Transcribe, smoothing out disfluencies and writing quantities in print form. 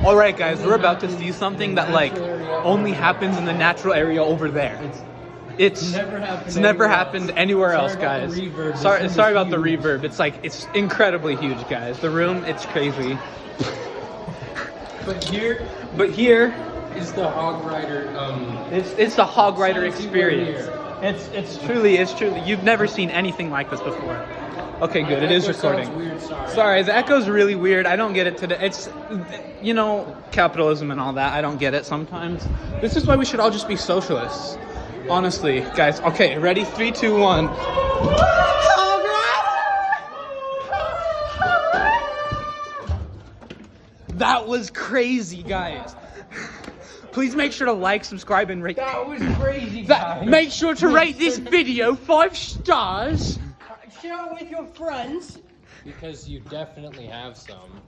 All right, guys, we're about to see something that like only happens in the natural area over there. It's never happened anywhere else, guys. Sorry about the reverb. It's incredibly huge, guys. The room, it's crazy. But here is the hog rider. It's the hog rider experience. It's truly. You've never seen anything like this before. Okay, good. It is recording. Weird, sorry, the echo's really weird. I don't get it today. It's, capitalism and all that. I don't get it sometimes. This is why we should all just be socialists. Honestly, guys. Okay, ready? 3, 2, 1. That was crazy, guys. Please make sure to like, subscribe, and rate. That was crazy, guys. Make sure to rate this video 5 stars. Share it with your friends. Because you definitely have some.